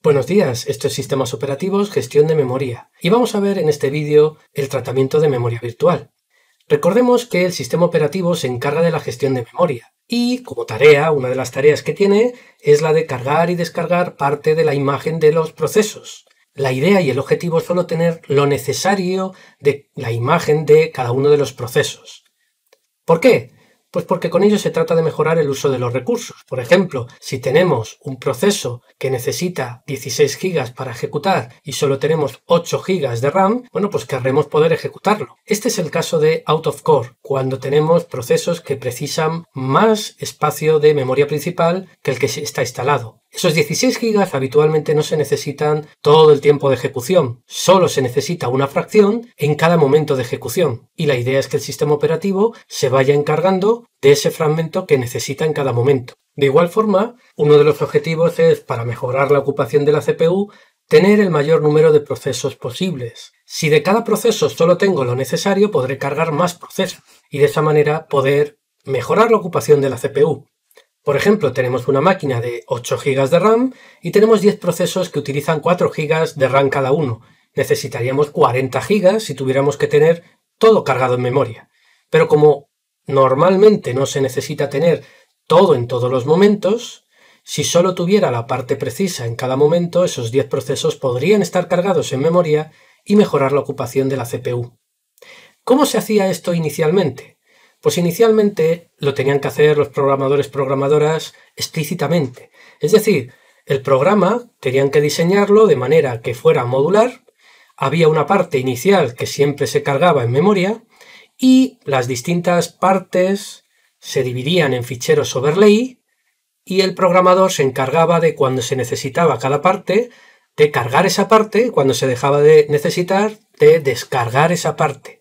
Buenos días, esto es Sistemas Operativos, Gestión de Memoria, y vamos a ver en este vídeo el tratamiento de memoria virtual. Recordemos que el sistema operativo se encarga de la gestión de memoria, y como tarea, una de las tareas que tiene es la de cargar y descargar parte de la imagen de los procesos. La idea y el objetivo es solo tener lo necesario de la imagen de cada uno de los procesos. ¿Por qué? Pues porque con ello se trata de mejorar el uso de los recursos. Por ejemplo, si tenemos un proceso que necesita 16 GB para ejecutar y solo tenemos 8 GB de RAM, bueno, pues querremos poder ejecutarlo. Este es el caso de out of core, cuando tenemos procesos que precisan más espacio de memoria principal que el que está instalado. Esos 16 GB habitualmente no se necesitan todo el tiempo de ejecución, solo se necesita una fracción en cada momento de ejecución, y la idea es que el sistema operativo se vaya encargando de ese fragmento que necesita en cada momento. De igual forma, uno de los objetivos es, para mejorar la ocupación de la CPU, tener el mayor número de procesos posibles. Si de cada proceso solo tengo lo necesario, podré cargar más procesos, y de esa manera poder mejorar la ocupación de la CPU. Por ejemplo, tenemos una máquina de 8 GB de RAM y tenemos 10 procesos que utilizan 4 GB de RAM cada uno. Necesitaríamos 40 GB si tuviéramos que tener todo cargado en memoria. Pero como normalmente no se necesita tener todo en todos los momentos, si solo tuviera la parte precisa en cada momento, esos 10 procesos podrían estar cargados en memoria y mejorar la ocupación de la CPU. ¿Cómo se hacía esto inicialmente? Pues inicialmente lo tenían que hacer los programadoras explícitamente. Es decir, el programa tenían que diseñarlo de manera que fuera modular, había una parte inicial que siempre se cargaba en memoria y las distintas partes se dividían en ficheros overlay y el programador se encargaba de, cuando se necesitaba cada parte, de cargar esa parte, cuando se dejaba de necesitar, de descargar esa parte.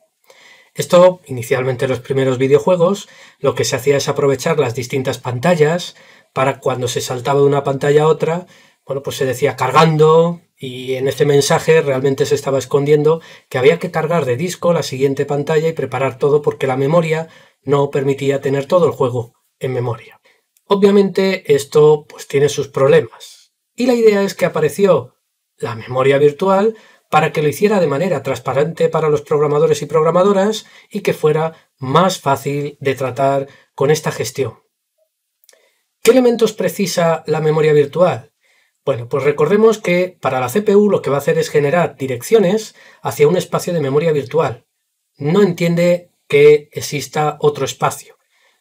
Esto, inicialmente en los primeros videojuegos, lo que se hacía es aprovechar las distintas pantallas para, cuando se saltaba de una pantalla a otra, bueno, pues se decía cargando, y en ese mensaje realmente se estaba escondiendo que había que cargar de disco la siguiente pantalla y preparar todo porque la memoria no permitía tener todo el juego en memoria. Obviamente esto pues tiene sus problemas, y la idea es que apareció la memoria virtual para que lo hiciera de manera transparente para los programadores y programadoras y que fuera más fácil de tratar con esta gestión. ¿Qué elementos precisa la memoria virtual? Bueno, pues recordemos que para la CPU lo que va a hacer es generar direcciones hacia un espacio de memoria virtual. No entiende que exista otro espacio.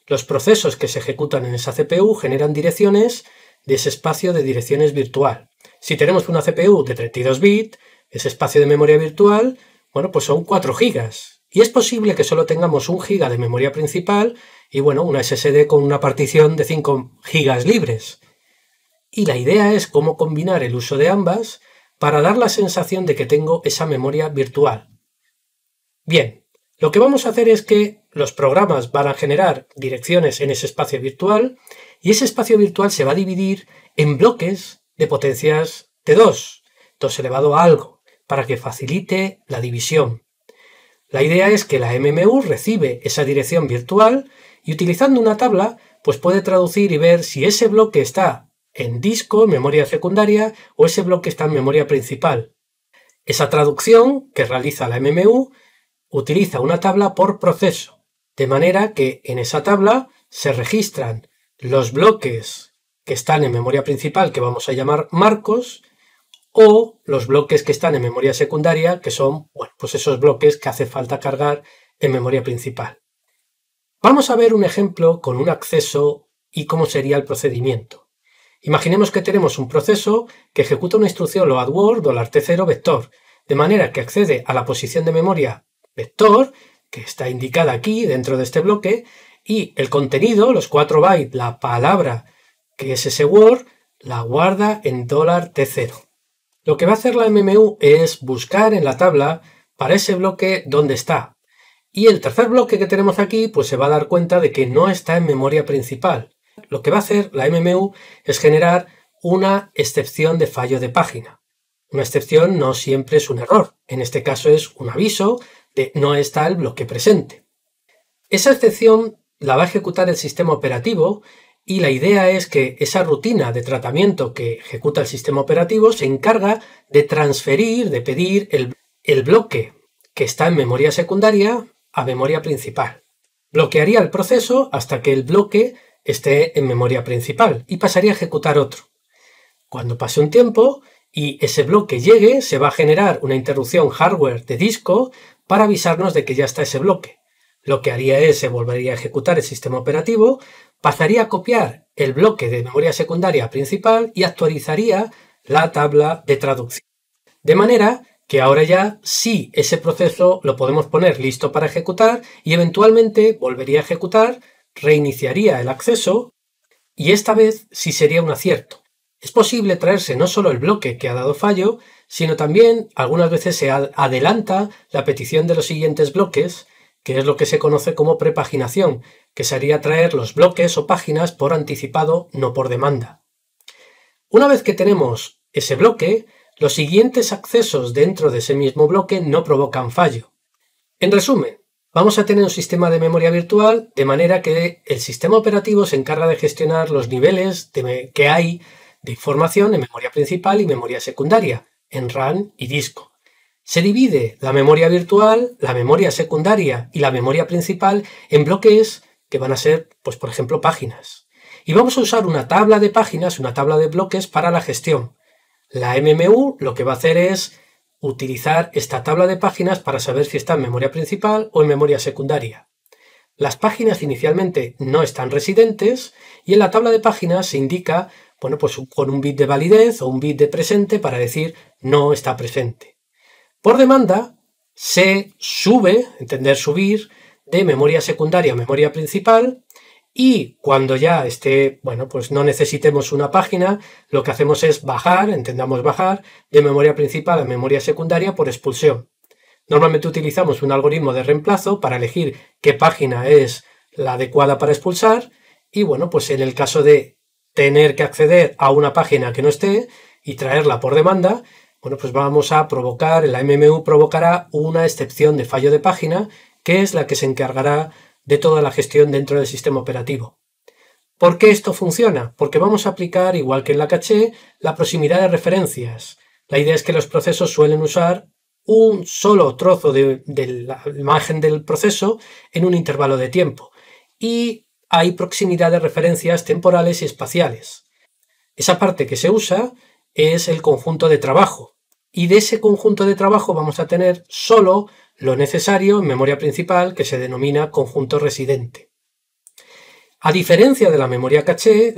Los procesos que se ejecutan en esa CPU generan direcciones de ese espacio de direcciones virtual. Si tenemos una CPU de 32 bits, ese espacio de memoria virtual, bueno, pues son 4 GB. Y es posible que solo tengamos 1 GB de memoria principal y, bueno, una SSD con una partición de 5 GB libres. Y la idea es cómo combinar el uso de ambas para dar la sensación de que tengo esa memoria virtual. Bien, lo que vamos a hacer es que los programas van a generar direcciones en ese espacio virtual y ese espacio virtual se va a dividir en bloques de potencias de 2 elevado a algo, para que facilite la división. La idea es que la MMU recibe esa dirección virtual y, utilizando una tabla, pues puede traducir y ver si ese bloque está en disco, en memoria secundaria, o ese bloque está en memoria principal. Esa traducción que realiza la MMU utiliza una tabla por proceso, de manera que en esa tabla se registran los bloques que están en memoria principal, que vamos a llamar marcos, o los bloques que están en memoria secundaria, que son, bueno, pues esos bloques que hace falta cargar en memoria principal. Vamos a ver un ejemplo con un acceso y cómo sería el procedimiento. Imaginemos que tenemos un proceso que ejecuta una instrucción load word $T0 vector, de manera que accede a la posición de memoria vector, que está indicada aquí dentro de este bloque, y el contenido, los 4 bytes, la palabra que es ese word, la guarda en $T0. Lo que va a hacer la MMU es buscar en la tabla para ese bloque dónde está. Y el tercer bloque que tenemos aquí, pues se va a dar cuenta de que no está en memoria principal. Lo que va a hacer la MMU es generar una excepción de fallo de página. Una excepción no siempre es un error. En este caso es un aviso de no está el bloque presente. Esa excepción la va a ejecutar el sistema operativo y la idea es que esa rutina de tratamiento que ejecuta el sistema operativo se encarga de transferir, de pedir el bloque que está en memoria secundaria a memoria principal. Bloquearía el proceso hasta que el bloque esté en memoria principal y pasaría a ejecutar otro. Cuando pase un tiempo y ese bloque llegue, se va a generar una interrupción hardware de disco para avisarnos de que ya está ese bloque. Lo que haría es, se volvería a ejecutar el sistema operativo, pasaría a copiar el bloque de memoria secundaria principal y actualizaría la tabla de traducción. De manera que ahora ya sí ese proceso lo podemos poner listo para ejecutar y eventualmente volvería a ejecutar, reiniciaría el acceso y esta vez sí sería un acierto. Es posible traerse no solo el bloque que ha dado fallo, sino también algunas veces se adelanta la petición de los siguientes bloques, que es lo que se conoce como prepaginación, que sería traer los bloques o páginas por anticipado, no por demanda. Una vez que tenemos ese bloque, los siguientes accesos dentro de ese mismo bloque no provocan fallo. En resumen, vamos a tener un sistema de memoria virtual de manera que el sistema operativo se encarga de gestionar los niveles que hay de información en memoria principal y memoria secundaria, en RAM y disco. Se divide la memoria virtual, la memoria secundaria y la memoria principal en bloques que van a ser, pues por ejemplo, páginas. Y vamos a usar una tabla de páginas, una tabla de bloques para la gestión. La MMU lo que va a hacer es utilizar esta tabla de páginas para saber si está en memoria principal o en memoria secundaria. Las páginas inicialmente no están residentes y en la tabla de páginas se indica, bueno, pues con un bit de validez o un bit de presente para decir no está presente. Por demanda se sube, entender subir, de memoria secundaria a memoria principal y cuando ya esté, bueno, pues no necesitemos una página, lo que hacemos es bajar, entendamos bajar, de memoria principal a memoria secundaria por expulsión. Normalmente utilizamos un algoritmo de reemplazo para elegir qué página es la adecuada para expulsar y bueno, pues en el caso de tener que acceder a una página que no esté y traerla por demanda, bueno, pues vamos a provocar, la MMU provocará una excepción de fallo de página que es la que se encargará de toda la gestión dentro del sistema operativo. ¿Por qué esto funciona? Porque vamos a aplicar, igual que en la caché, la proximidad de referencias. La idea es que los procesos suelen usar un solo trozo de la imagen del proceso en un intervalo de tiempo y hay proximidad de referencias temporales y espaciales. Esa parte que se usa es el conjunto de trabajo y de ese conjunto de trabajo vamos a tener solo lo necesario en memoria principal, que se denomina conjunto residente. A diferencia de la memoria caché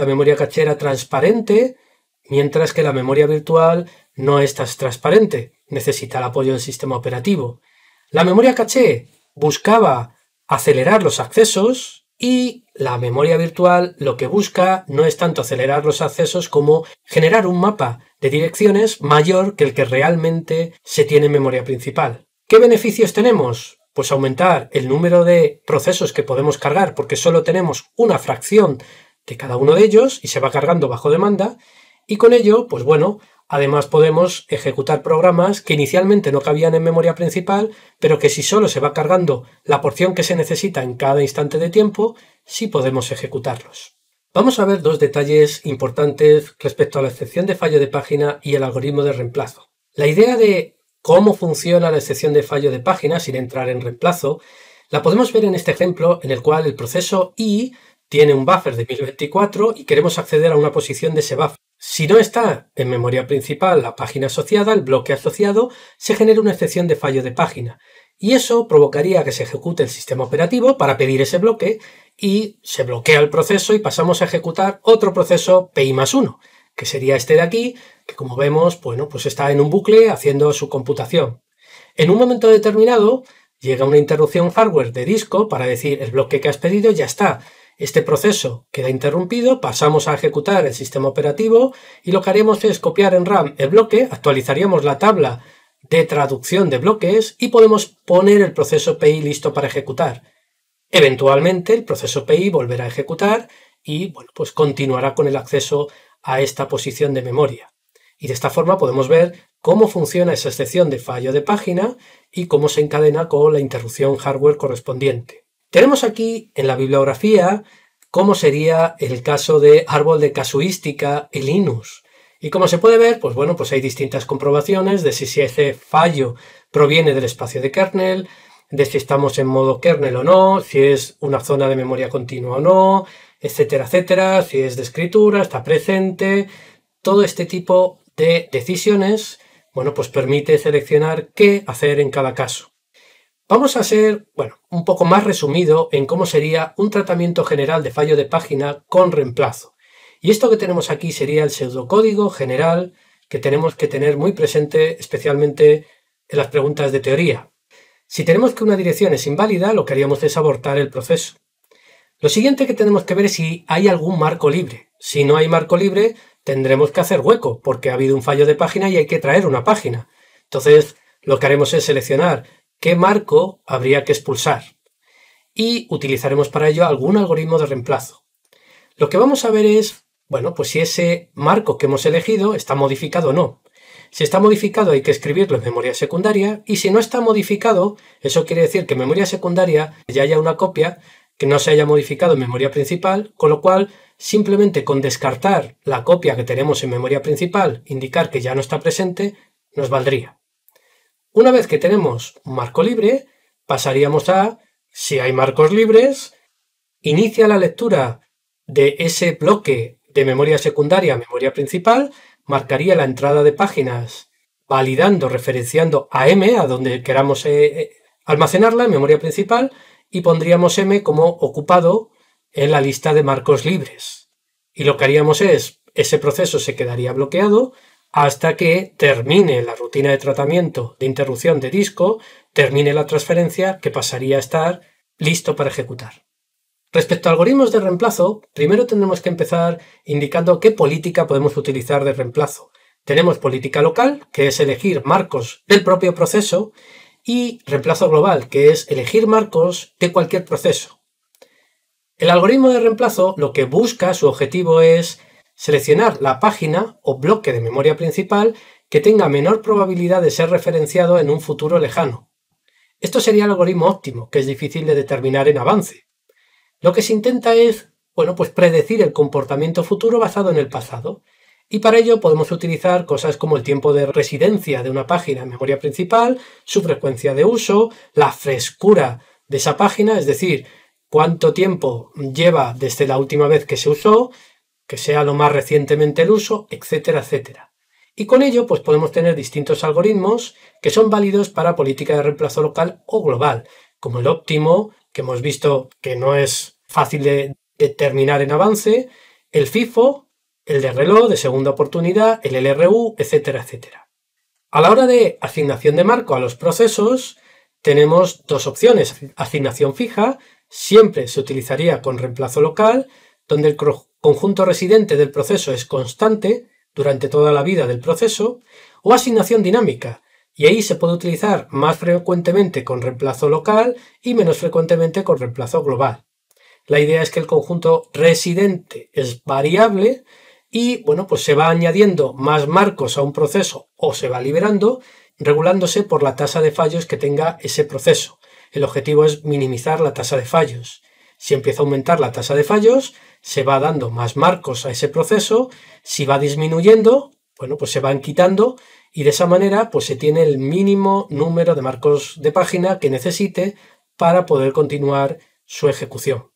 era transparente, mientras que la memoria virtual no es tan transparente, necesita el apoyo del sistema operativo. La memoria caché buscaba acelerar los accesos y la memoria virtual lo que busca no es tanto acelerar los accesos como generar un mapa de direcciones mayor que el que realmente se tiene en memoria principal. ¿Qué beneficios tenemos? Pues aumentar el número de procesos que podemos cargar porque solo tenemos una fracción de cada uno de ellos y se va cargando bajo demanda y con ello, pues bueno, además podemos ejecutar programas que inicialmente no cabían en memoria principal, pero que si solo se va cargando la porción que se necesita en cada instante de tiempo, sí podemos ejecutarlos. Vamos a ver dos detalles importantes respecto a la excepción de fallo de página y el algoritmo de reemplazo. La idea de cómo funciona la excepción de fallo de página sin entrar en reemplazo, la podemos ver en este ejemplo en el cual el proceso I tiene un buffer de 1024 y queremos acceder a una posición de ese buffer. Si no está en memoria principal la página asociada, el bloque asociado, se genera una excepción de fallo de página y eso provocaría que se ejecute el sistema operativo para pedir ese bloque y se bloquea el proceso y pasamos a ejecutar otro proceso PI+1, que sería este de aquí, que como vemos, bueno, pues está en un bucle haciendo su computación. En un momento determinado llega una interrupción hardware de disco para decir el bloque que has pedido ya está. Este proceso queda interrumpido, pasamos a ejecutar el sistema operativo y lo que haremos es copiar en RAM el bloque, actualizaríamos la tabla de traducción de bloques y podemos poner el proceso PI listo para ejecutar. Eventualmente el proceso PI volverá a ejecutar y bueno, pues continuará con el acceso a esta posición de memoria. Y de esta forma podemos ver cómo funciona esa excepción de fallo de página y cómo se encadena con la interrupción hardware correspondiente. Tenemos aquí en la bibliografía como sería el caso de árbol de casuística en Linux. Y como se puede ver, pues bueno, pues hay distintas comprobaciones de si ese fallo proviene del espacio de kernel, de si estamos en modo kernel o no, si es una zona de memoria continua o no, etcétera, etcétera, si es de escritura, está presente. Todo este tipo de decisiones, bueno, pues permite seleccionar qué hacer en cada caso. Vamos a ser, bueno, un poco más resumido en cómo sería un tratamiento general de fallo de página con reemplazo. Y esto que tenemos aquí sería el pseudocódigo general que tenemos que tener muy presente, especialmente en las preguntas de teoría. Si tenemos que una dirección es inválida, lo que haríamos es abortar el proceso. Lo siguiente que tenemos que ver es si hay algún marco libre. Si no hay marco libre, tendremos que hacer hueco, porque ha habido un fallo de página y hay que traer una página. Entonces, lo que haremos es seleccionar qué marco habría que expulsar. Y utilizaremos para ello algún algoritmo de reemplazo. Lo que vamos a ver es, bueno, pues si ese marco que hemos elegido está modificado o no. Si está modificado hay que escribirlo en memoria secundaria, y si no está modificado, eso quiere decir que en memoria secundaria ya haya una copia que no se haya modificado en memoria principal, con lo cual simplemente con descartar la copia que tenemos en memoria principal, indicar que ya no está presente, nos valdría. Una vez que tenemos un marco libre, pasaríamos a, si hay marcos libres, inicia la lectura de ese bloque de memoria secundaria a memoria principal, marcaría la entrada de páginas validando, referenciando a M, a donde queramos almacenarla en memoria principal, y pondríamos M como ocupado en la lista de marcos libres. Y lo que haríamos es, ese proceso se quedaría bloqueado hasta que termine la rutina de tratamiento de interrupción de disco, termine la transferencia, que pasaría a estar listo para ejecutar. Respecto a algoritmos de reemplazo, primero tendremos que empezar indicando qué política podemos utilizar de reemplazo. Tenemos política local, que es elegir marcos del propio proceso, y reemplazo global, que es elegir marcos de cualquier proceso. El algoritmo de reemplazo lo que busca, su objetivo es seleccionar la página o bloque de memoria principal que tenga menor probabilidad de ser referenciado en un futuro lejano. Esto sería el algoritmo óptimo, que es difícil de determinar en avance. Lo que se intenta es, bueno, pues predecir el comportamiento futuro basado en el pasado. Y para ello podemos utilizar cosas como el tiempo de residencia de una página en memoria principal, su frecuencia de uso, la frescura de esa página, es decir, cuánto tiempo lleva desde la última vez que se usó, que sea lo más recientemente el uso, etcétera, etcétera. Y con ello pues podemos tener distintos algoritmos que son válidos para política de reemplazo local o global, como el óptimo, que hemos visto que no es fácil de determinar en avance, el FIFO, el de reloj de segunda oportunidad, el LRU, etcétera, etcétera. A la hora de asignación de marco a los procesos, tenemos dos opciones. Asignación fija, siempre se utilizaría con reemplazo local, donde el conjunto residente del proceso es constante durante toda la vida del proceso, o asignación dinámica, y ahí se puede utilizar más frecuentemente con reemplazo local y menos frecuentemente con reemplazo global. La idea es que el conjunto residente es variable y, bueno, pues se va añadiendo más marcos a un proceso o se va liberando, regulándose por la tasa de fallos que tenga ese proceso. El objetivo es minimizar la tasa de fallos. Si empieza a aumentar la tasa de fallos, se va dando más marcos a ese proceso. Si va disminuyendo, bueno, pues se van quitando y de esa manera pues se tiene el mínimo número de marcos de página que necesite para poder continuar su ejecución.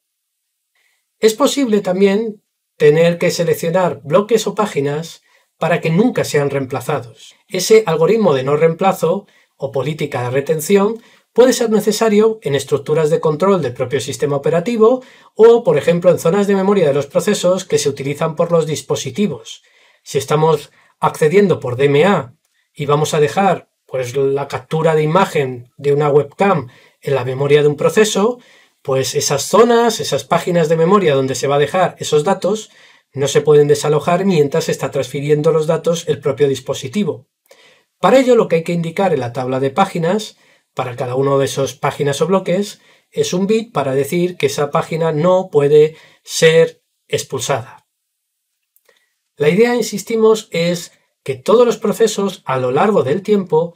Es posible también tener que seleccionar bloques o páginas para que nunca sean reemplazados. Ese algoritmo de no reemplazo o política de retención puede ser necesario en estructuras de control del propio sistema operativo o, por ejemplo, en zonas de memoria de los procesos que se utilizan por los dispositivos. Si estamos accediendo por DMA y vamos a dejar pues, la captura de imagen de una webcam en la memoria de un proceso, pues esas zonas, esas páginas de memoria donde se va a dejar esos datos, no se pueden desalojar mientras se está transfiriendo los datos el propio dispositivo. Para ello, lo que hay que indicar en la tabla de páginas, para cada uno de esos páginas o bloques, es un bit para decir que esa página no puede ser expulsada. La idea, insistimos, es que todos los procesos a lo largo del tiempo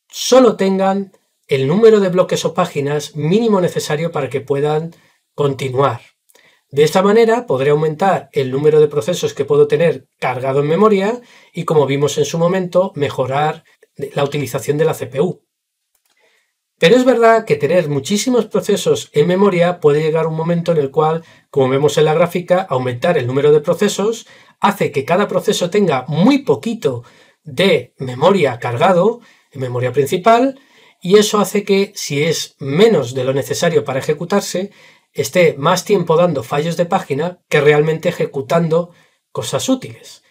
solo tengan el número de bloques o páginas mínimo necesario para que puedan continuar. De esta manera podré aumentar el número de procesos que puedo tener cargado en memoria y, como vimos en su momento, mejorar la utilización de la CPU. Pero es verdad que tener muchísimos procesos en memoria puede llegar un momento en el cual, como vemos en la gráfica, aumentar el número de procesos hace que cada proceso tenga muy poquito de memoria cargado, en memoria principal, y eso hace que, si es menos de lo necesario para ejecutarse, esté más tiempo dando fallos de página que realmente ejecutando cosas útiles.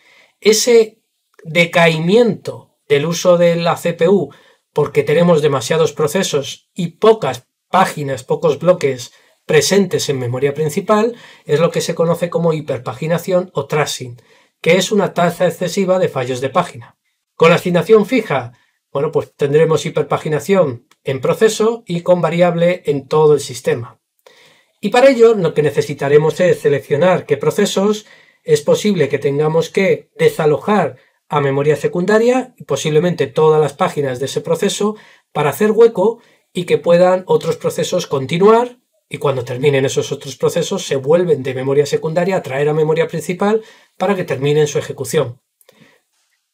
Ese decaimiento del uso de la CPU porque tenemos demasiados procesos y pocas páginas, pocos bloques presentes en memoria principal, es lo que se conoce como hiperpaginación o thrashing, que es una tasa excesiva de fallos de página. Con la asignación fija, bueno, pues tendremos hiperpaginación en proceso y con variable en todo el sistema. Y para ello lo que necesitaremos es seleccionar qué procesos es posible que tengamos que desalojar a memoria secundaria y posiblemente todas las páginas de ese proceso para hacer hueco y que puedan otros procesos continuar, y cuando terminen esos otros procesos se vuelven de memoria secundaria a traer a memoria principal para que terminen su ejecución.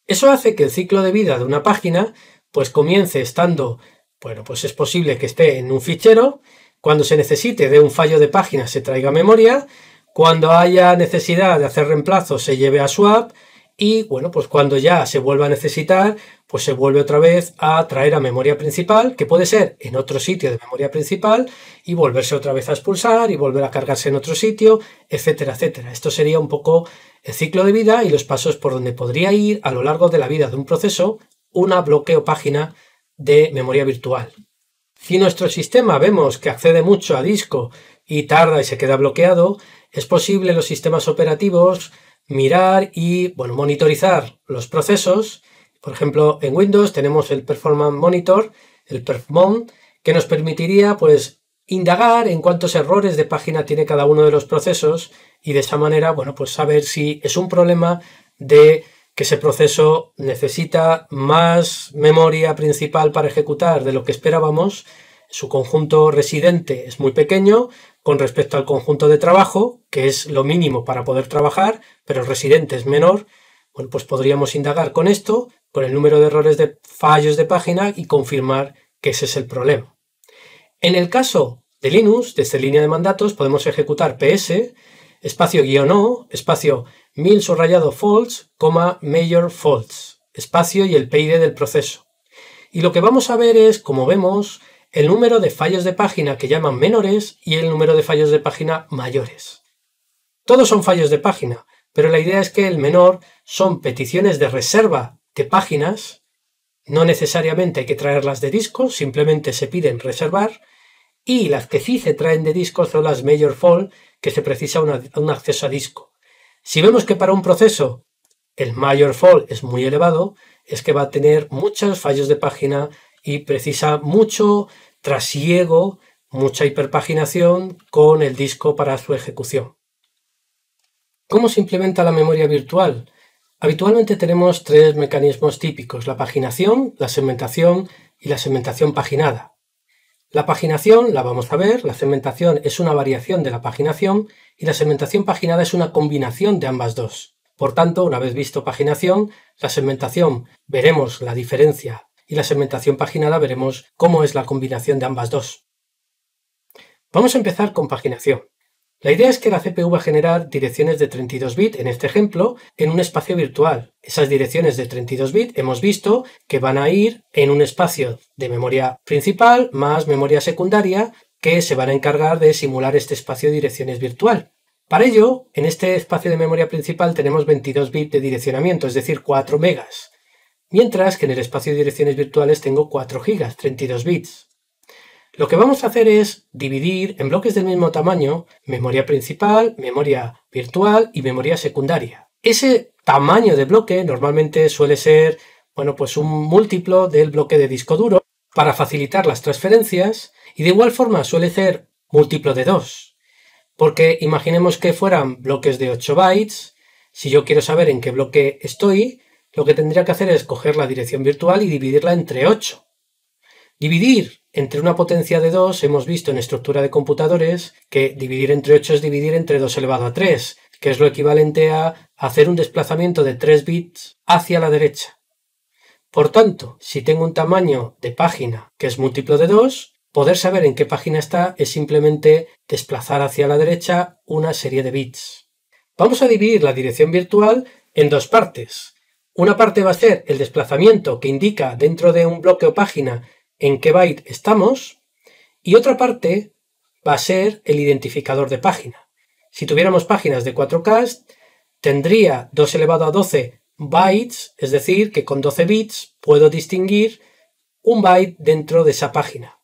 Eso hace que el ciclo de vida de una página pues comience estando, bueno, pues es posible que esté en un fichero, cuando se necesite de un fallo de página se traiga a memoria, cuando haya necesidad de hacer reemplazos se lleve a swap, y bueno, pues cuando ya se vuelva a necesitar, pues se vuelve otra vez a traer a memoria principal, que puede ser en otro sitio de memoria principal, y volverse otra vez a expulsar y volver a cargarse en otro sitio, etcétera, etcétera. Esto sería un poco el ciclo de vida y los pasos por donde podría ir a lo largo de la vida de un proceso una bloque o página de memoria virtual. Si nuestro sistema vemos que accede mucho a disco y tarda y se queda bloqueado, es posible en los sistemas operativos mirar y monitorizar los procesos. Por ejemplo, en Windows tenemos el Performance Monitor, el perfmon, que nos permitiría pues indagar en cuántos errores de página tiene cada uno de los procesos y de esa manera, pues saber si es un problema de que ese proceso necesita más memoria principal para ejecutar de lo que esperábamos. Su conjunto residente es muy pequeño con respecto al conjunto de trabajo, que es lo mínimo para poder trabajar, pero el residente es menor. Bueno, pues podríamos indagar con esto, con el número de errores de fallos de página y confirmar que ese es el problema. En el caso de Linux, desde línea de mandatos, podemos ejecutar ps, espacio -o, espacio 1000 subrayado faults, major faults, espacio y el PID del proceso. Y lo que vamos a ver es, como vemos, el número de fallos de página que llaman menores y el número de fallos de página mayores. Todos son fallos de página, pero la idea es que el menor son peticiones de reserva de páginas, no necesariamente hay que traerlas de disco, simplemente se piden reservar, y las que sí se traen de disco son las major fault, que se precisa un acceso a disco. Si vemos que para un proceso el major fault es muy elevado, es que va a tener muchos fallos de página y precisa mucho trasiego, mucha hiperpaginación con el disco para su ejecución. ¿Cómo se implementa la memoria virtual? Habitualmente tenemos tres mecanismos típicos: la paginación, la segmentación y la segmentación paginada. La paginación la vamos a ver, la segmentación es una variación de la paginación y la segmentación paginada es una combinación de ambas dos. Por tanto, una vez visto paginación, la segmentación veremos la diferencia y la segmentación paginada veremos cómo es la combinación de ambas dos. Vamos a empezar con paginación. La idea es que la CPU va a generar direcciones de 32 bits, en este ejemplo, en un espacio virtual. Esas direcciones de 32 bits hemos visto que van a ir en un espacio de memoria principal más memoria secundaria que se van a encargar de simular este espacio de direcciones virtual. Para ello, en este espacio de memoria principal tenemos 22 bits de direccionamiento, es decir, 4 megas. Mientras que en el espacio de direcciones virtuales tengo 4 gigas, 32 bits. Lo que vamos a hacer es dividir en bloques del mismo tamaño memoria principal, memoria virtual y memoria secundaria. Ese tamaño de bloque normalmente suele ser, pues un múltiplo del bloque de disco duro para facilitar las transferencias, y de igual forma suele ser múltiplo de 2. Porque imaginemos que fueran bloques de 8 bytes, si yo quiero saber en qué bloque estoy, lo que tendría que hacer es coger la dirección virtual y dividirla entre 8. Dividir entre una potencia de 2 hemos visto en estructura de computadores que dividir entre 8 es dividir entre 2 elevado a 3, que es lo equivalente a hacer un desplazamiento de 3 bits hacia la derecha. Por tanto, si tengo un tamaño de página que es múltiplo de 2, poder saber en qué página está es simplemente desplazar hacia la derecha una serie de bits. Vamos a dividir la dirección virtual en dos partes. Una parte va a ser el desplazamiento que indica dentro de un bloque o página en qué byte estamos, y otra parte va a ser el identificador de página. Si tuviéramos páginas de 4K, tendría 2 elevado a 12 bytes, es decir, que con 12 bits puedo distinguir un byte dentro de esa página.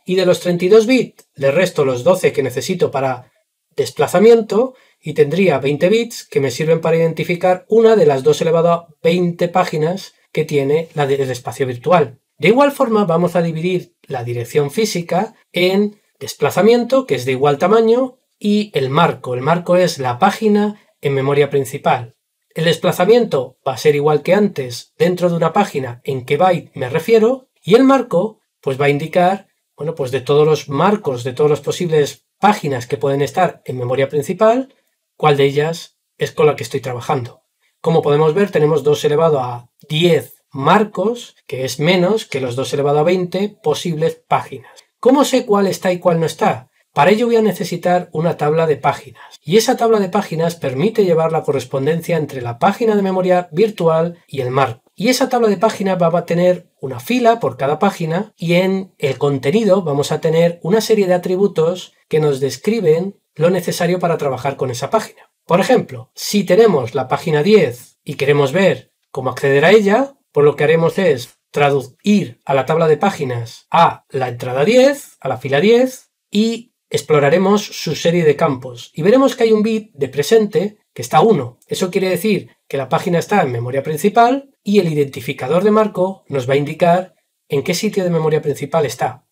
Y de los 32 bits le resto los 12 que necesito para desplazamiento y tendría 20 bits que me sirven para identificar una de las 2 elevado a 20 páginas que tiene el espacio virtual. De igual forma vamos a dividir la dirección física en desplazamiento, que es de igual tamaño, y el marco. El marco es la página en memoria principal. El desplazamiento va a ser igual que antes dentro de una página en qué byte me refiero, y el marco pues va a indicar, bueno, pues de todos los marcos, de todas las posibles páginas que pueden estar en memoria principal, cuál de ellas es con la que estoy trabajando. Como podemos ver, tenemos 2 elevado a 10 marcos, que es menos que los 2 elevado a 20 posibles páginas. ¿Cómo sé cuál está y cuál no está? Para ello voy a necesitar una tabla de páginas. Y esa tabla de páginas permite llevar la correspondencia entre la página de memoria virtual y el marco. Y esa tabla de páginas va a tener una fila por cada página y en el contenido vamos a tener una serie de atributos que nos describen lo necesario para trabajar con esa página. Por ejemplo, si tenemos la página 10 y queremos ver cómo acceder a ella, pues lo que haremos es traducir a la tabla de páginas a la entrada 10, a la fila 10, y exploraremos su serie de campos. Y veremos que hay un bit de presente que está 1. Eso quiere decir que la página está en memoria principal y el identificador de marco nos va a indicar en qué sitio de memoria principal está.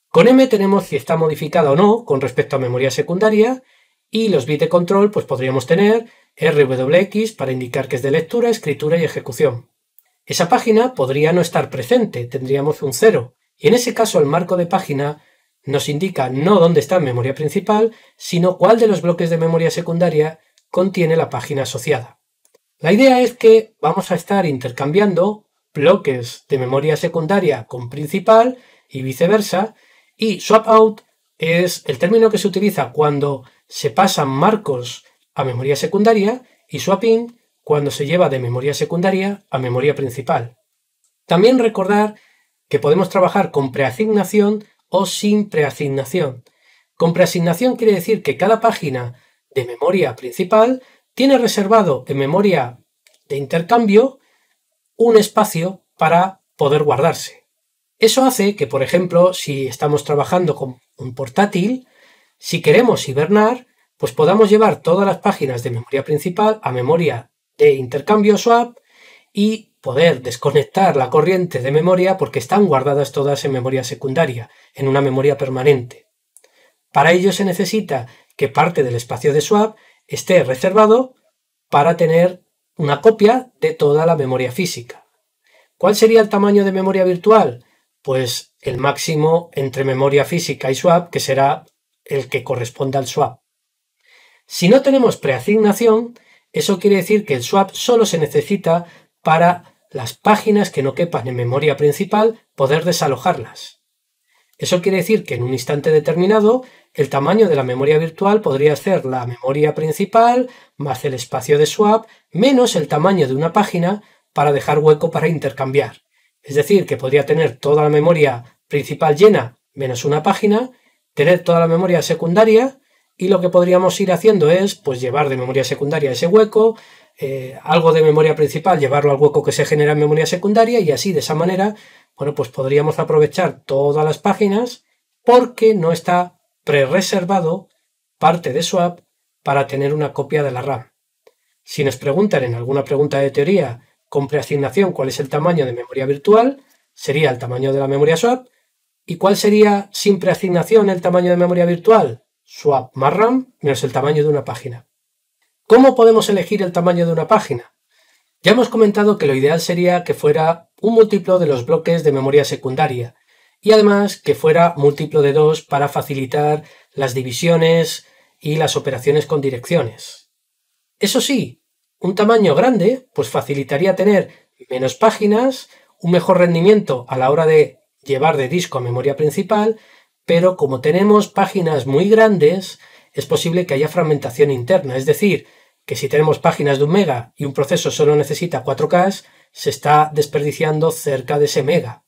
Con M tenemos si está modificada o no con respecto a memoria secundaria, y los bits de control pues podríamos tener RWX para indicar que es de lectura, escritura y ejecución. Esa página podría no estar presente, tendríamos un 0, y en ese caso el marco de página nos indica no dónde está en memoria principal, sino cuál de los bloques de memoria secundaria contiene la página asociada. La idea es que vamos a estar intercambiando bloques de memoria secundaria con principal y viceversa, y swap out es el término que se utiliza cuando se pasan marcos a memoria secundaria y swap in cuando se lleva de memoria secundaria a memoria principal. También recordar que podemos trabajar con preasignación o sin preasignación. Con preasignación quiere decir que cada página de memoria principal tiene reservado en memoria de intercambio un espacio para poder guardarse. Eso hace que, por ejemplo, si estamos trabajando con un portátil, si queremos hibernar, pues podamos llevar todas las páginas de memoria principal a memoria de intercambio swap y poder desconectar la corriente de memoria porque están guardadas todas en memoria secundaria, en una memoria permanente. Para ello se necesita que parte del espacio de swap esté reservado para tener una copia de toda la memoria física. ¿Cuál sería el tamaño de memoria virtual? Pues el máximo entre memoria física y swap, que será el que corresponda al swap. Si no tenemos preasignación, eso quiere decir que el swap solo se necesita para las páginas que no quepan en memoria principal, poder desalojarlas. Eso quiere decir que en un instante determinado el tamaño de la memoria virtual podría ser la memoria principal más el espacio de swap menos el tamaño de una página para dejar hueco para intercambiar. Es decir, que podría tener toda la memoria principal llena menos una página, tener toda la memoria secundaria, y lo que podríamos ir haciendo es pues llevar de memoria secundaria ese hueco, algo de memoria principal llevarlo al hueco que se genera en memoria secundaria, y así de esa manera, bueno, pues podríamos aprovechar todas las páginas porque no está pre-reservado parte de swap para tener una copia de la RAM. Si nos preguntan en alguna pregunta de teoría con preasignación cuál es el tamaño de memoria virtual, sería el tamaño de la memoria swap. ¿Y cuál sería sin preasignación el tamaño de memoria virtual? Swap más RAM menos el tamaño de una página. ¿Cómo podemos elegir el tamaño de una página? Ya hemos comentado que lo ideal sería que fuera un múltiplo de los bloques de memoria secundaria, y además que fuera múltiplo de 2 para facilitar las divisiones y las operaciones con direcciones. Eso sí, un tamaño grande pues facilitaría tener menos páginas, un mejor rendimiento a la hora de llevar de disco a memoria principal, pero como tenemos páginas muy grandes, es posible que haya fragmentación interna, es decir, que si tenemos páginas de 1 mega y un proceso solo necesita 4K, se está desperdiciando cerca de ese mega.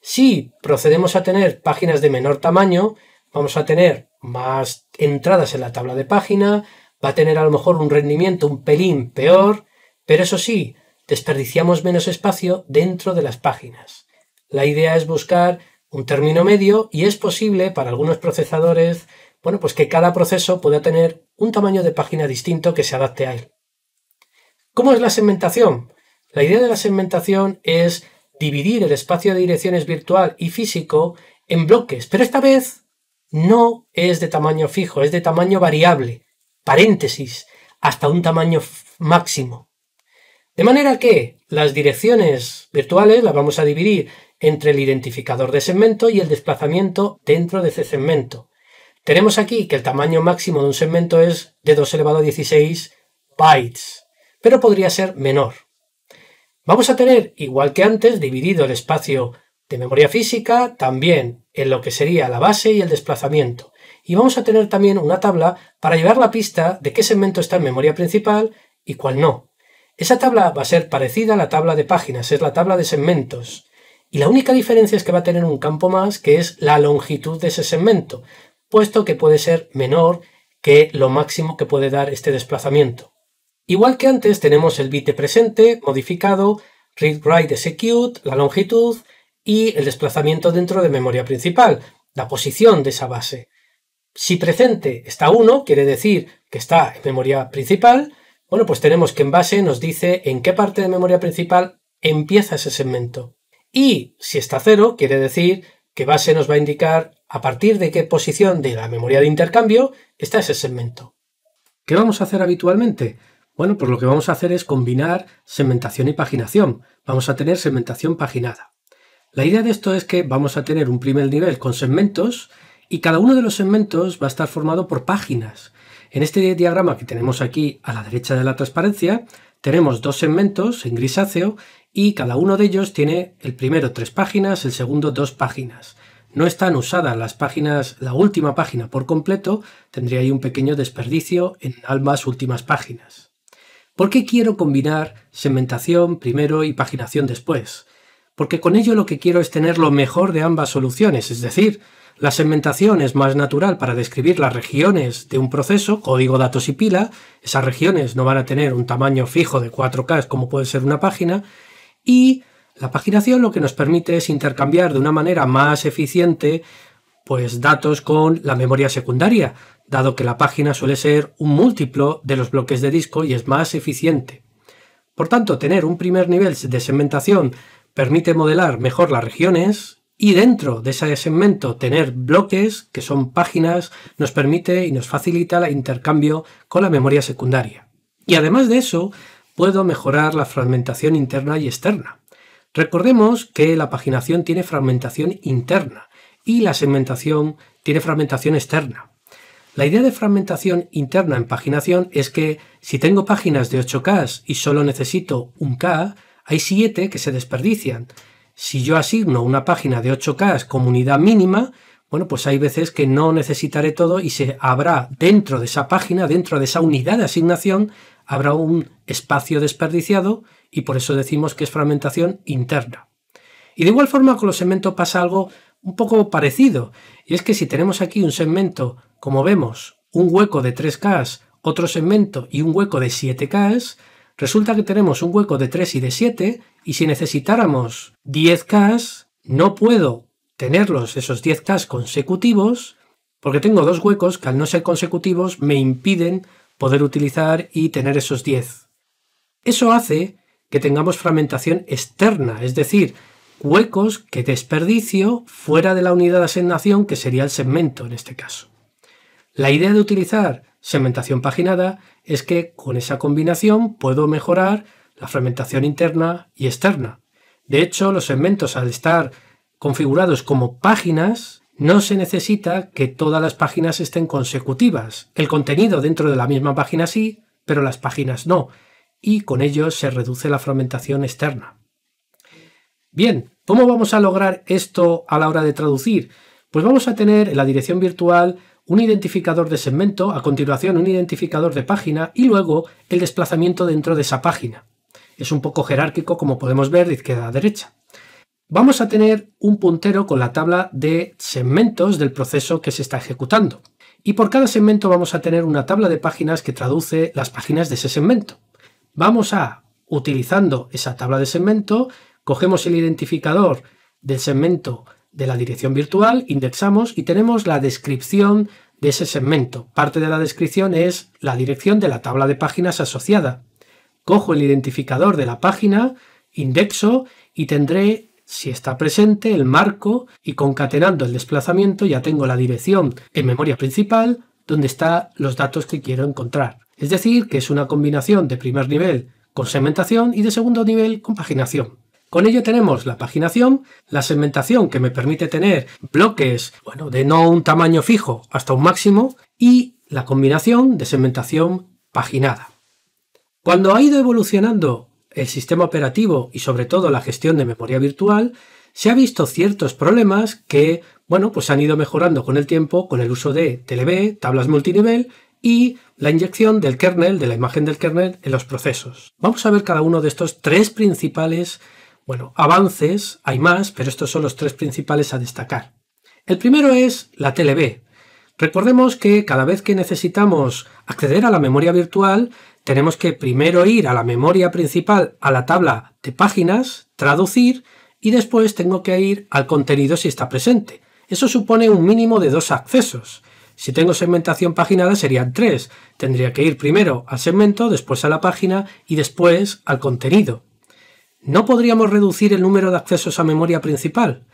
Si procedemos a tener páginas de menor tamaño, vamos a tener más entradas en la tabla de página, va a tener a lo mejor un rendimiento un pelín peor, pero eso sí, desperdiciamos menos espacio dentro de las páginas. La idea es buscar un término medio y es posible para algunos procesadores, pues que cada proceso pueda tener un tamaño de página distinto que se adapte a él. ¿Cómo es la segmentación? La idea de la segmentación es dividir el espacio de direcciones virtual y físico en bloques, pero esta vez no es de tamaño fijo, es de tamaño variable, paréntesis, hasta un tamaño máximo. De manera que las direcciones virtuales las vamos a dividir entre el identificador de segmento y el desplazamiento dentro de ese segmento. Tenemos aquí que el tamaño máximo de un segmento es de 2 elevado a 16 bytes, pero podría ser menor. Vamos a tener, igual que antes, dividido el espacio de memoria física, también en lo que sería la base y el desplazamiento. Y vamos a tener también una tabla para llevar la pista de qué segmento está en memoria principal y cuál no. Esa tabla va a ser parecida a la tabla de páginas, es la tabla de segmentos. Y la única diferencia es que va a tener un campo más, que es la longitud de ese segmento, puesto que puede ser menor que lo máximo que puede dar este desplazamiento. Igual que antes tenemos el bit de presente modificado, read, write, execute, la longitud y el desplazamiento dentro de memoria principal, la posición de esa base. Si presente está 1, quiere decir que está en memoria principal, pues tenemos que en base nos dice en qué parte de memoria principal empieza ese segmento. Y si está 0, quiere decir que base nos va a indicar a partir de qué posición de la memoria de intercambio está ese segmento. ¿Qué vamos a hacer habitualmente? Pues lo que vamos a hacer es combinar segmentación y paginación. Vamos a tener segmentación paginada. La idea de esto es que vamos a tener un primer nivel con segmentos y cada uno de los segmentos va a estar formado por páginas. En este diagrama que tenemos aquí a la derecha de la transparencia, tenemos 2 segmentos en grisáceo y cada uno de ellos tiene el primero 3 páginas, el segundo 2 páginas. No están usadas las páginas, la última página por completo, tendría ahí un pequeño desperdicio en ambas últimas páginas. ¿Por qué quiero combinar segmentación primero y paginación después? Porque con ello lo que quiero es tener lo mejor de ambas soluciones, es decir, la segmentación es más natural para describir las regiones de un proceso, código, datos y pila. Esas regiones no van a tener un tamaño fijo de 4K como puede ser una página, y la paginación lo que nos permite es intercambiar de una manera más eficiente datos con la memoria secundaria, dado que la página suele ser un múltiplo de los bloques de disco y es más eficiente. Por tanto, tener un primer nivel de segmentación permite modelar mejor las regiones y dentro de ese segmento tener bloques que son páginas nos permite y nos facilita el intercambio con la memoria secundaria. Y además de eso, puedo mejorar la fragmentación interna y externa. Recordemos que la paginación tiene fragmentación interna y la segmentación tiene fragmentación externa. La idea de fragmentación interna en paginación es que si tengo páginas de 8K y solo necesito 1K, hay 7 que se desperdician. Si yo asigno una página de 8K como unidad mínima, hay veces que no necesitaré todo y se habrá dentro de esa página, dentro de esa unidad de asignación, habrá un espacio desperdiciado y por eso decimos que es fragmentación interna. Y de igual forma con los segmentos pasa algo un poco parecido, y es que si tenemos aquí un segmento, como vemos, un hueco de 3K, otro segmento y un hueco de 7K, resulta que tenemos un hueco de 3 y de 7, y si necesitáramos 10K, no puedo tenerlos esos 10K consecutivos, porque tengo 2 huecos que al no ser consecutivos me impiden poder utilizar y tener esos 10. Eso hace que tengamos fragmentación externa, es decir, huecos que desperdicio fuera de la unidad de asignación que sería el segmento en este caso. La idea de utilizar segmentación paginada es que con esa combinación puedo mejorar la fragmentación interna y externa. De hecho, los segmentos al estar configurados como páginas, no se necesita que todas las páginas estén consecutivas. El contenido dentro de la misma página sí, pero las páginas no, y con ello se reduce la fragmentación externa. Bien, ¿cómo vamos a lograr esto a la hora de traducir? Pues vamos a tener en la dirección virtual un identificador de segmento, a continuación un identificador de página y luego el desplazamiento dentro de esa página. Es un poco jerárquico, como podemos ver, de izquierda a derecha. Vamos a tener un puntero con la tabla de segmentos del proceso que se está ejecutando. Y por cada segmento vamos a tener una tabla de páginas que traduce las páginas de ese segmento. Vamos a, utilizando esa tabla de segmento, cogemos el identificador del segmento de la dirección virtual, indexamos y tenemos la descripción de ese segmento. Parte de la descripción es la dirección de la tabla de páginas asociada. Cojo el identificador de la página, indexo y tendré, si está presente, el marco y concatenando el desplazamiento ya tengo la dirección en memoria principal donde están los datos que quiero encontrar. Es decir, que es una combinación de primer nivel con segmentación y de segundo nivel con paginación. Con ello tenemos la paginación, la segmentación que me permite tener bloques de no un tamaño fijo hasta un máximo y la combinación de segmentación paginada. Cuando ha ido evolucionando el sistema operativo y sobre todo la gestión de memoria virtual, se ha visto ciertos problemas que pues han ido mejorando con el tiempo con el uso de TLB, tablas multinivel y la inyección del kernel, de la imagen del kernel en los procesos. Vamos a ver cada uno de estos tres principales avances. Hay más, pero estos son los tres principales a destacar. El primero es la TLB. Recordemos que cada vez que necesitamos acceder a la memoria virtual, tenemos que primero ir a la memoria principal, a la tabla de páginas, traducir y después tengo que ir al contenido si está presente. Eso supone un mínimo de 2 accesos. Si tengo segmentación paginada serían 3. Tendría que ir primero al segmento, después a la página y después al contenido. ¿No podríamos reducir el número de accesos a memoria principal?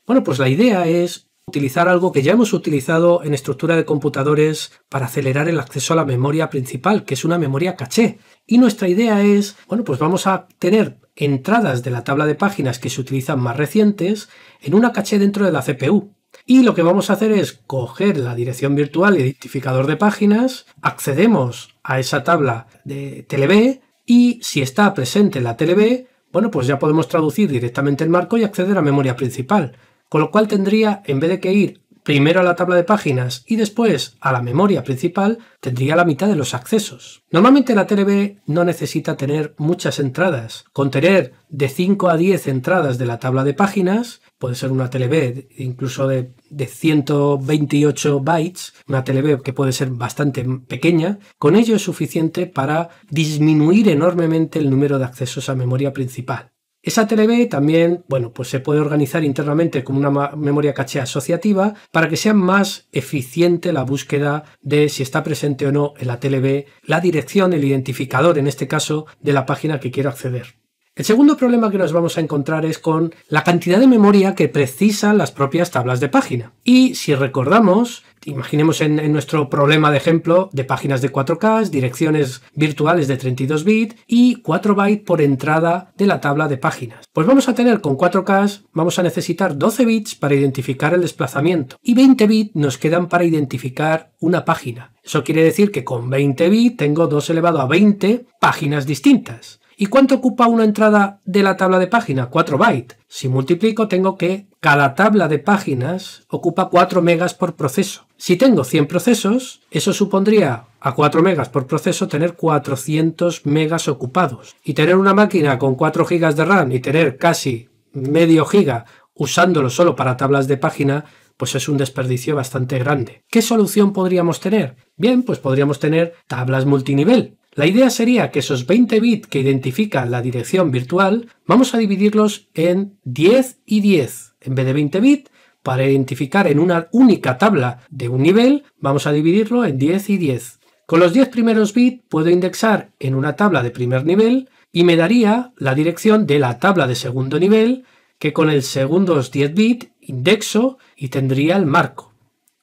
Bueno, pues la idea es utilizar algo que ya hemos utilizado en estructura de computadores para acelerar el acceso a la memoria principal, que es una memoria caché. Y nuestra idea es, pues vamos a tener entradas de la tabla de páginas que se utilizan más recientes en una caché dentro de la CPU. Y lo que vamos a hacer es coger la dirección virtual y identificador de páginas, accedemos a esa tabla de TLB y si está presente la TLB, pues ya podemos traducir directamente el marco y acceder a memoria principal. Con lo cual tendría, en vez de que ir primero a la tabla de páginas y después a la memoria principal, tendría la mitad de los accesos. Normalmente la TLB no necesita tener muchas entradas. Con tener de 5 a 10 entradas de la tabla de páginas, puede ser una TLB incluso de 128 bytes, una TLB que puede ser bastante pequeña, con ello es suficiente para disminuir enormemente el número de accesos a memoria principal. Esa TLB también, pues se puede organizar internamente como una memoria caché asociativa para que sea más eficiente la búsqueda de si está presente o no en la TLB la dirección, el identificador en este caso, de la página que quiero acceder. El segundo problema que nos vamos a encontrar es con la cantidad de memoria que precisan las propias tablas de página. Y si recordamos, imaginemos en nuestro problema de ejemplo de páginas de 4K, direcciones virtuales de 32 bits y 4 bytes por entrada de la tabla de páginas. Pues vamos a tener con 4K, vamos a necesitar 12 bits para identificar el desplazamiento y 20 bits nos quedan para identificar una página. Eso quiere decir que con 20 bits tengo 2 elevado a 20 páginas distintas. ¿Y cuánto ocupa una entrada de la tabla de página? 4 bytes. Si multiplico, tengo que cada tabla de páginas ocupa 4 megas por proceso. Si tengo 100 procesos, eso supondría a 4 megas por proceso tener 400 megas ocupados. Y tener una máquina con 4 gigas de RAM y tener casi medio giga usándolo solo para tablas de página, pues es un desperdicio bastante grande. ¿Qué solución podríamos tener? Bien, pues podríamos tener tablas multinivel. La idea sería que esos 20 bits que identifican la dirección virtual, vamos a dividirlos en 10 y 10. En vez de 20 bits, para identificar en una única tabla de un nivel, vamos a dividirlo en 10 y 10. Con los 10 primeros bits puedo indexar en una tabla de primer nivel y me daría la dirección de la tabla de segundo nivel, que con el segundos 10 bits indexo y tendría el marco.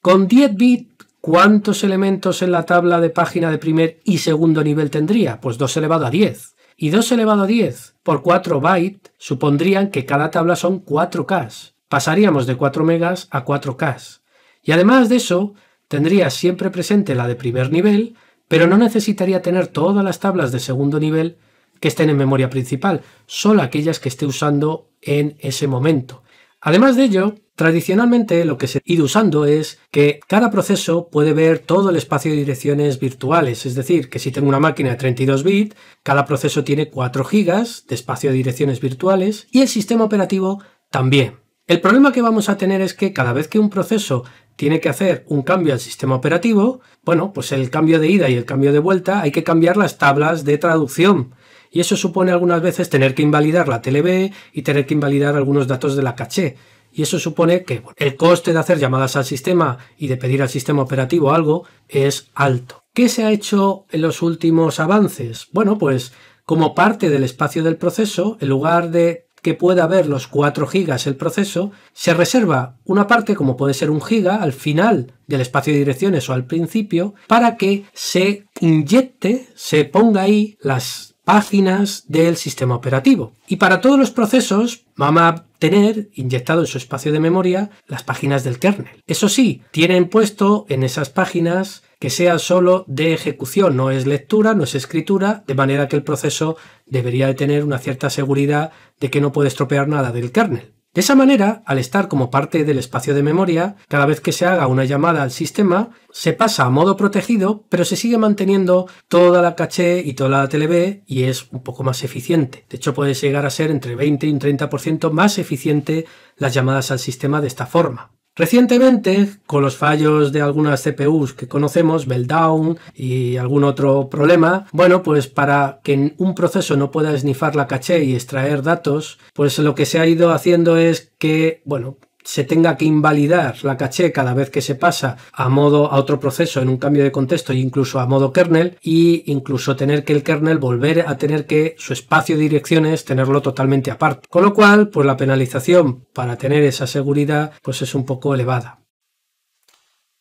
Con 10 bits, ¿cuántos elementos en la tabla de página de primer y segundo nivel tendría? Pues 2 elevado a 10. Y 2 elevado a 10 por 4 bytes supondrían que cada tabla son 4K. pasaríamos de 4 megas a 4K. Y además de eso, tendría siempre presente la de primer nivel, pero no necesitaría tener todas las tablas de segundo nivel que estén en memoria principal, solo aquellas que esté usando en ese momento. Además de ello, tradicionalmente lo que se ha ido usando es que cada proceso puede ver todo el espacio de direcciones virtuales, es decir, que si tengo una máquina de 32 bits, cada proceso tiene 4 GB de espacio de direcciones virtuales y el sistema operativo también. El problema que vamos a tener es que cada vez que un proceso tiene que hacer un cambio al sistema operativo, bueno, pues el cambio de ida y el cambio de vuelta hay que cambiar las tablas de traducción. Y eso supone algunas veces tener que invalidar la TLB y tener que invalidar algunos datos de la caché. Y eso supone que el coste de hacer llamadas al sistema y de pedir al sistema operativo algo es alto. ¿Qué se ha hecho en los últimos avances? Bueno, pues como parte del espacio del proceso, en lugar de que pueda haber los 4 gigas el proceso, se reserva una parte, como puede ser 1 giga, al final del espacio de direcciones o al principio, para que se inyecte, se ponga ahí las páginas del sistema operativo. Y para todos los procesos vamos a tener inyectado en su espacio de memoria las páginas del kernel. Eso sí, tienen puesto en esas páginas que sea solo de ejecución, no es lectura, no es escritura, de manera que el proceso debería de tener una cierta seguridad de que no puede estropear nada del kernel. De esa manera, al estar como parte del espacio de memoria, cada vez que se haga una llamada al sistema, se pasa a modo protegido, pero se sigue manteniendo toda la caché y toda la TLB y es un poco más eficiente. De hecho, puede llegar a ser entre 20 y un 30% más eficiente las llamadas al sistema de esta forma. Recientemente, con los fallos de algunas CPUs que conocemos, meltdown y algún otro problema, bueno, pues para que un proceso no pueda esnifar la caché y extraer datos, pues lo que se ha ido haciendo es que, bueno, se tenga que invalidar la caché cada vez que se pasa a otro proceso en un cambio de contexto e incluso a modo kernel, y incluso tener que el kernel volver a tener que su espacio de direcciones tenerlo totalmente aparte. Con lo cual, pues la penalización para tener esa seguridad pues es un poco elevada.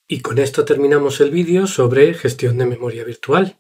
Y con esto terminamos el vídeo sobre gestión de memoria virtual.